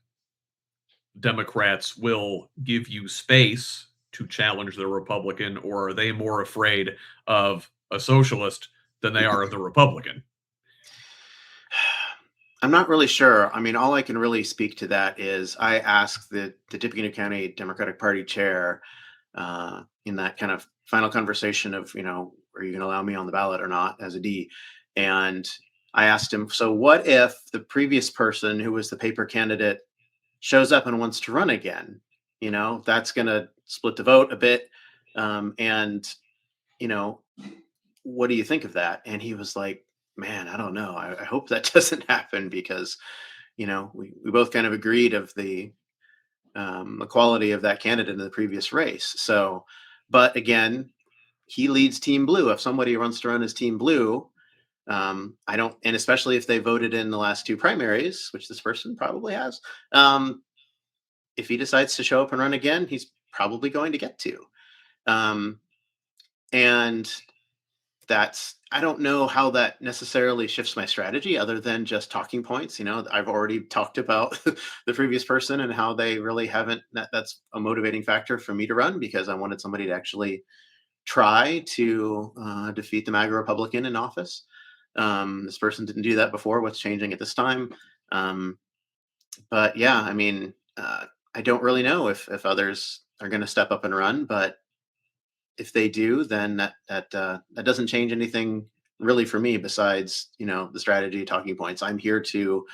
C: Democrats will give you space to challenge the Republican, or are they more afraid of a socialist than they are of the Republican?
B: I'm not really sure. I mean, all I can really speak to that is I asked the Tippecanoe County Democratic Party chair in that kind of final conversation of, are you going to allow me on the ballot or not as a D? And I asked him, so what if the previous person who was the paper candidate shows up and wants to run again? That's going to split the vote a bit. And, what do you think of that? And he was like, man, I don't know. I hope that doesn't happen because, we both kind of agreed of the quality of that candidate in the previous race. So, but again, he leads Team Blue. If somebody wants to run as Team Blue, I don't, and especially if they voted in the last two primaries, which this person probably has, if he decides to show up and run again, he's probably going to get to. And I don't know how that necessarily shifts my strategy other than just talking points. I've already talked about the previous person and how they really haven't, that's a motivating factor for me to run because I wanted somebody to actually try to defeat the MAGA Republican in office. This person didn't do that before. What's changing at this time? But yeah, I mean, I don't really know if others are going to step up and run, but if they do, then that doesn't change anything really for me besides, the strategy talking points. I'm here to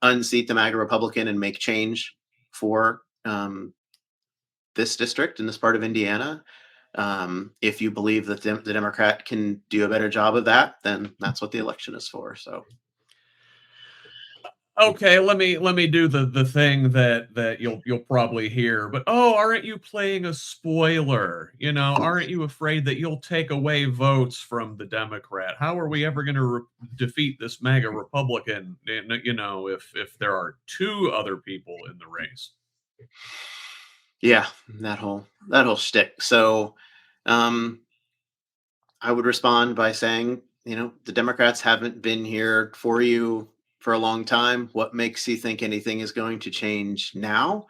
B: unseat the MAGA Republican and make change for this district in this part of Indiana. If you believe that the Democrat can do a better job of that, then that's what the election is for. So.
C: Okay, let me do the thing that you'll probably hear, but aren't you playing a spoiler? Aren't you afraid that you'll take away votes from the Democrat? How are we ever going to defeat this MAGA Republican? If there are two other people in the race.
B: Yeah, that whole shtick. So, I would respond by saying, the Democrats haven't been here for you for a long time. What makes you think anything is going to change now?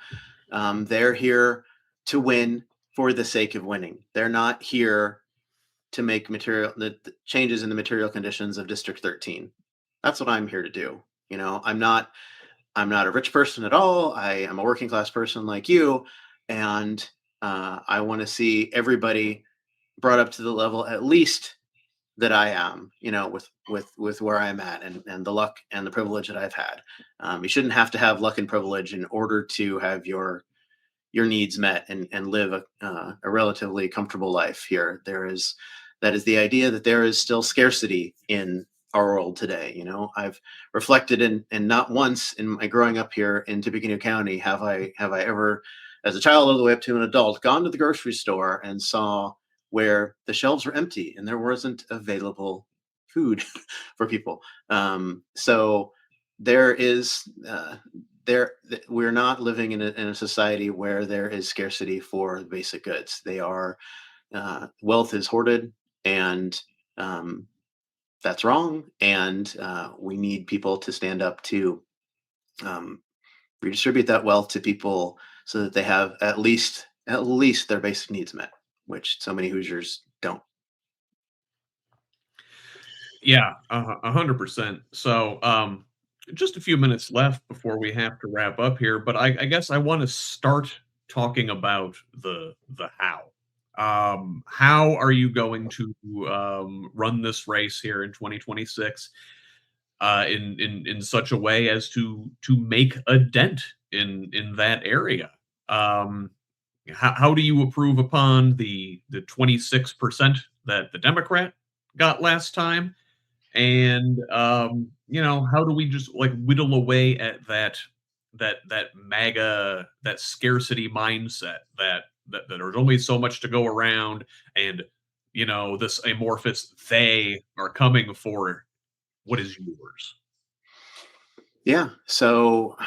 B: They're here to win for the sake of winning. They're not here to make the changes in the material conditions of District 13. That's what I'm here to do. I'm not a rich person at all. I am a working class person like you, and I want to see everybody brought up to the level at least that I am, with where I'm at and the luck and the privilege that I've had. You shouldn't have to have luck and privilege in order to have your needs met and live a relatively comfortable life here. That is the idea that there is still scarcity in our world today. I've reflected and not once in my growing up here in Tippecanoe County have I ever, as a child all the way up to an adult, gone to the grocery store and saw where the shelves were empty and there wasn't available food for people. So there is we're not living in a society where there is scarcity for basic goods. They are wealth is hoarded, and that's wrong. And we need people to stand up to redistribute that wealth to people so that they have at least their basic needs met, which so many Hoosiers don't.
C: Yeah, 100%. So, just a few minutes left before we have to wrap up here, but I guess I want to start talking about the how. How are you going to run this race here in 2026 in such a way as to make a dent in that area? How do you improve upon the 26% that the Democrat got last time? And how do we just like whittle away at that MAGA, that scarcity mindset that there's only so much to go around, and this amorphous they are coming for what is yours.
B: Yeah. So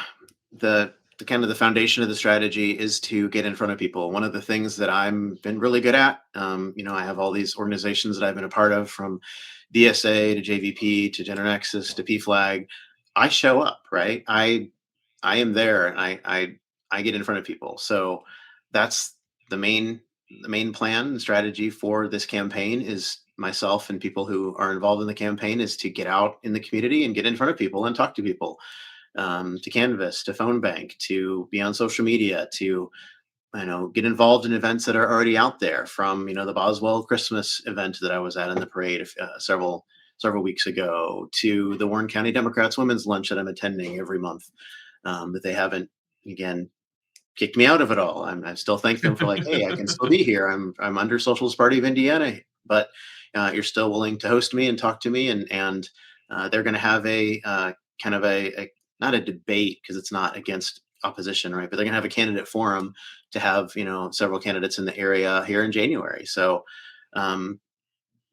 B: the kind of the foundation of the strategy is to get in front of people. One of the things that I've been really good at, I have all these organizations that I've been a part of, from DSA to JVP to Gender Nexus to PFLAG. I show up, right? I am there, and I get in front of people. So that's the main plan and strategy for this campaign. Is myself and people who are involved in the campaign is to get out in the community and get in front of people and talk to people, to canvass, to phone bank, to be on social media, to get involved in events that are already out there, from the Boswell Christmas event that I was at in the parade several weeks ago, to the Warren County Democrats Women's Lunch that I'm attending every month. But they haven't, again, kicked me out of it all. I still thank them for, like, hey, I can still be here. I'm under Socialist Party of Indiana, but you're still willing to host me and talk to me, and they're going to have a kind of a not a debate, because it's not against opposition, right? But they're going to have a candidate forum to have several candidates in the area here in January. So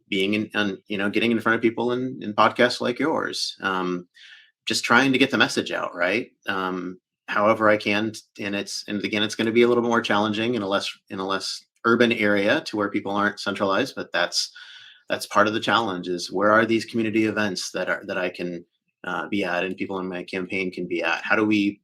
B: being getting in front of people in podcasts like yours, just trying to get the message out, right? However I can, and again, it's going to be a little more challenging in a less urban area, to where people aren't centralized, but that's part of the challenge. Is, where are these community events that I can be at, and people in my campaign can be at? How do we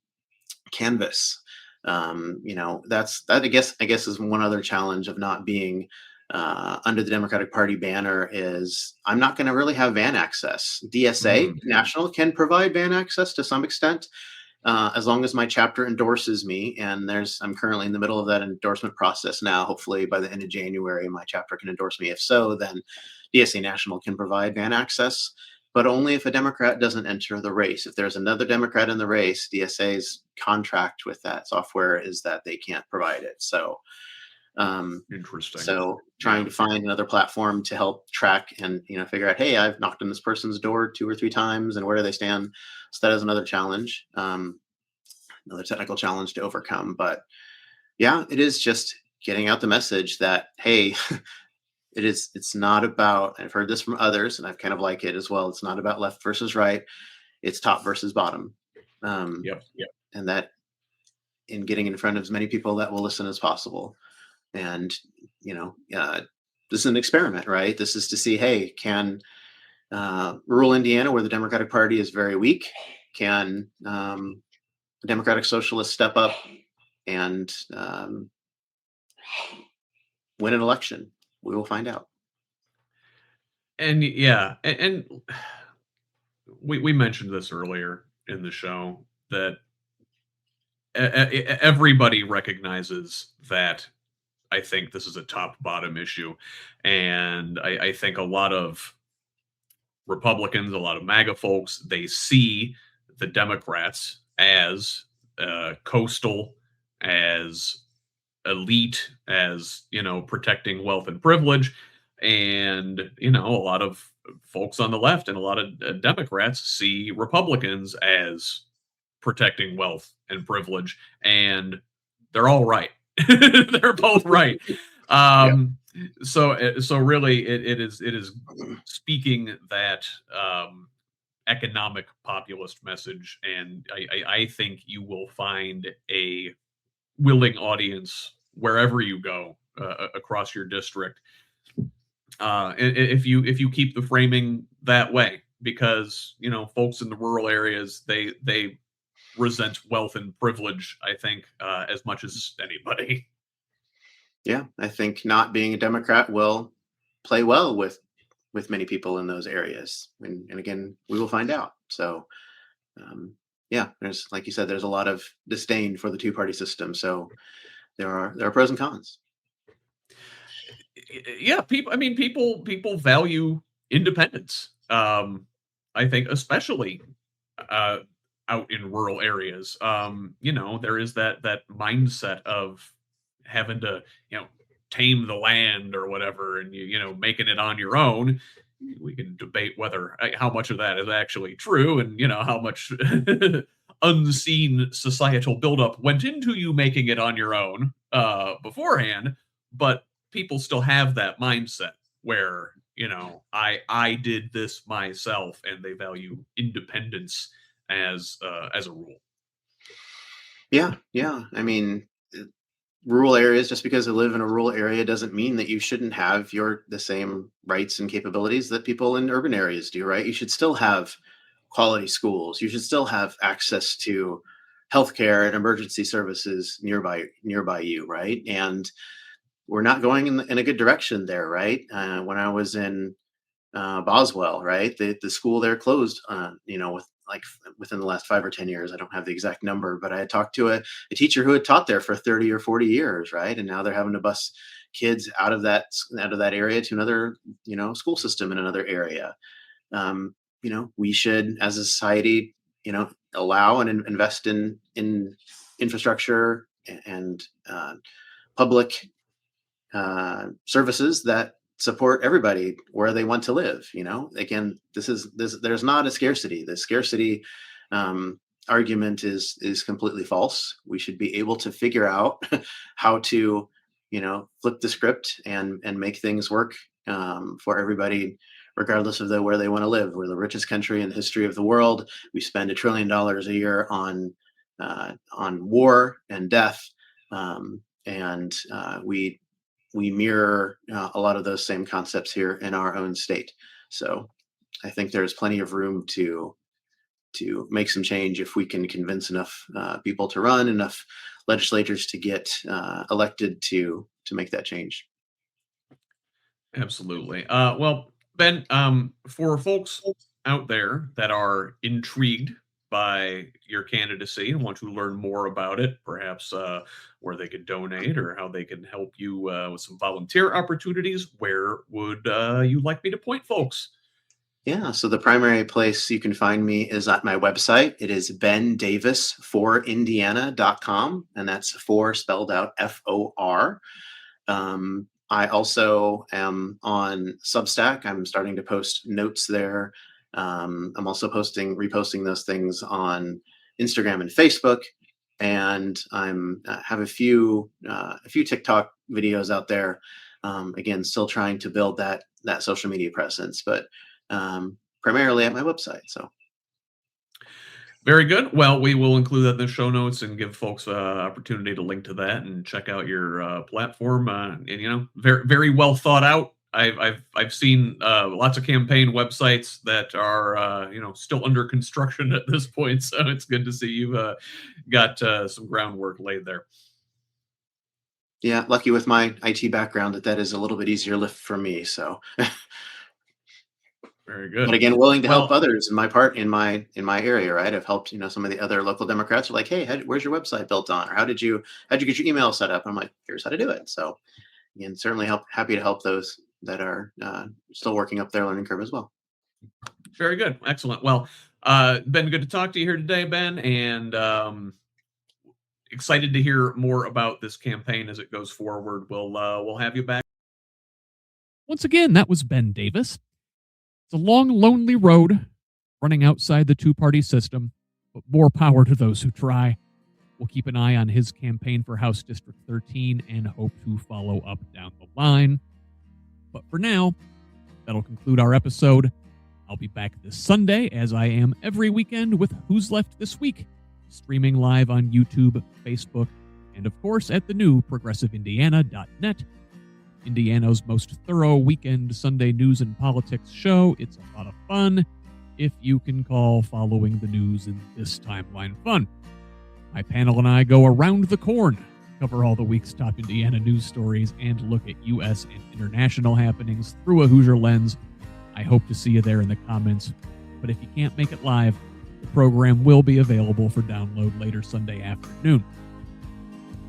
B: canvas? That I guess is one other challenge of not being under the Democratic Party banner, is I'm not going to really have van access. DSA National can provide van access to some extent, as long as my chapter endorses me. And I'm currently in the middle of that endorsement process now. Hopefully by the end of January, my chapter can endorse me. If so, then DSA National can provide van access, but only if a Democrat doesn't enter the race. If there's another Democrat in the race, DSA's contract with that software is that they can't provide it. So
C: interesting.
B: So trying to find another platform to help track and figure out, hey, I've knocked on this person's door 2 or 3 times, and where do they stand? So that is another challenge, another technical challenge to overcome. But yeah, it is just getting out the message that, hey, it's not about, I've heard this from others, and I've kind of like it as well. It's not about left versus right. It's top versus bottom.
C: Yep.
B: And that, in getting in front of as many people that will listen as possible. And this is an experiment, right? This is to see, hey, can rural Indiana, where the Democratic Party is very weak, can the Democratic Socialists step up and win an election? We will find out.
C: And yeah, and we mentioned this earlier in the show, that everybody recognizes that. I think this is a top-bottom issue, and I think a lot of Republicans, a lot of MAGA folks, they see the Democrats as coastal, as elite, as protecting wealth and privilege, and a lot of folks on the left and a lot of Democrats see Republicans as protecting wealth and privilege, and they're all right. They're both right. So really, it is speaking that economic populist message, and I think you will find a willing audience wherever you go across your district, if you keep the framing that way, because folks in the rural areas, they resent wealth and privilege, I think, as much as anybody.
B: Yeah, I think not being a Democrat will play well with many people in those areas, and again, we will find out. So yeah, there's, like you said, there's a lot of disdain for the two-party system. So there are pros and cons.
C: Yeah, people value independence. I think especially out in rural areas. There is that mindset of having to, tame the land or whatever, and making it on your own. We can debate how much of that is actually true, and how much unseen societal buildup went into you making it on your own beforehand. But people still have that mindset where I did this myself, and they value independence as a rule.
B: Yeah. I mean, rural areas, just because they live in a rural area doesn't mean that you shouldn't have the same rights and capabilities that people in urban areas do, right? You should still have quality schools. You should still have access to healthcare and emergency services nearby you, right? And we're not going in a good direction there, right? When I was in Boswell, right, the school there closed, with like within the last 5 or 10 years. I don't have the exact number, but I had talked to a teacher who had taught there for 30 or 40 years, right? And now they're having to bus kids out of that area to another, school system in another area. We should, as a society, allow and invest in infrastructure and public services that support everybody where they want to live. Again, there's not a scarcity. The scarcity argument is completely false. We should be able to figure out how to, flip the script and make things work for everybody, regardless of where they want to live. We're the richest country in the history of the world. We spend $1 trillion a year on war and death, and we mirror a lot of those same concepts here in our own state. So I think there's plenty of room to make some change if we can convince enough people to run, enough legislators to get elected to make that change.
C: Absolutely. Well, Ben, for folks out there that are intrigued by your candidacy and want to learn more about it, perhaps where they could donate or how they can help you with some volunteer opportunities, where would you like me to point folks?
B: Yeah, so the primary place you can find me is at my website. It is bendavis4indiana.com, and that's 4 spelled out FOR. I also am on Substack. I'm starting to post notes there. I'm also reposting those things on Instagram and Facebook, and have a few TikTok videos out there. Again, still trying to build that social media presence, but primarily at my website. So.
C: Very good. Well, we will include that in the show notes and give folks an opportunity to link to that and check out your platform. And very, very well thought out. I've seen lots of campaign websites that are still under construction at this point, so it's good to see you've got some groundwork laid there.
B: Yeah, lucky with my IT background that is a little bit easier lift for me. So.
C: Very good.
B: But again, willing to help others in my area, right? I've helped, some of the other local Democrats are like, hey, where's your website built on? Or how'd you get your email set up? And I'm like, here's how to do it. So again, certainly happy to help those that are still working up their learning curve as well.
C: Very good. Excellent. Well, Ben, good to talk to you here today, Ben, and excited to hear more about this campaign as it goes forward. We'll have you back.
A: Once again, that was Ben Davis. It's a long, lonely road running outside the two-party system, but more power to those who try. We'll keep an eye on his campaign for House District 13 and hope to follow up down the line. But for now, that'll conclude our episode. I'll be back this Sunday, as I am every weekend, with Who's Left This Week, streaming live on YouTube, Facebook, and of course at the new progressiveindiana.net. Indiana's most thorough weekend Sunday news and politics show. It's a lot of fun, if you can call following the news in this timeline fun. My panel and I go around the corn, cover all the week's top Indiana news stories, and look at U.S. and international happenings through a Hoosier lens. I hope to see you there in the comments, but if you can't make it live, the program will be available for download later Sunday afternoon.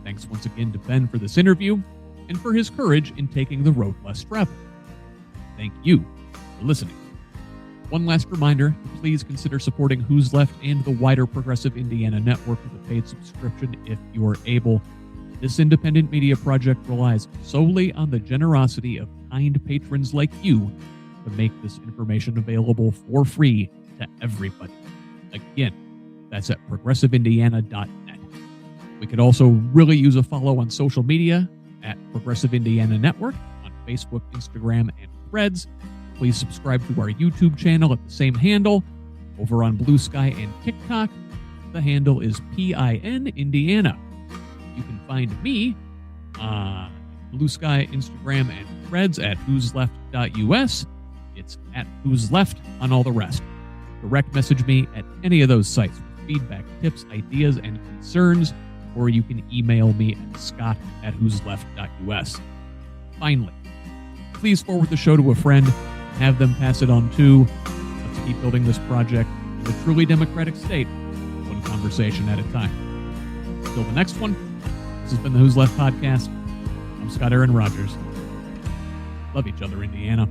A: Thanks once again to Ben for this interview, and for his courage in taking the road less traveled. Thank you for listening. One last reminder to please consider supporting Who's Left and the wider Progressive Indiana network with a paid subscription if you're able. This independent media project relies solely on the generosity of kind patrons like you to make this information available for free to everybody. Again, that's at progressiveindiana.net. We could also really use a follow on social media at Progressive Indiana Network on Facebook, Instagram, and Threads. Please subscribe to our YouTube channel at the same handle. Over on Blue Sky and TikTok, the handle is PIN Indiana. You can find me on Blue Sky, Instagram, and Threads at whosleft.us. It's at Who's Left on all the rest. Direct message me at any of those sites with feedback, tips, ideas, and concerns, or you can email me at scott@whosleft.us. Finally, please forward the show to a friend, have them pass it on too. Let's keep building this project in a truly democratic state, one conversation at a time. Until the next one, this has been the Who's Left Podcast. I'm Scott Aaron Rogers. Love each other, Indiana.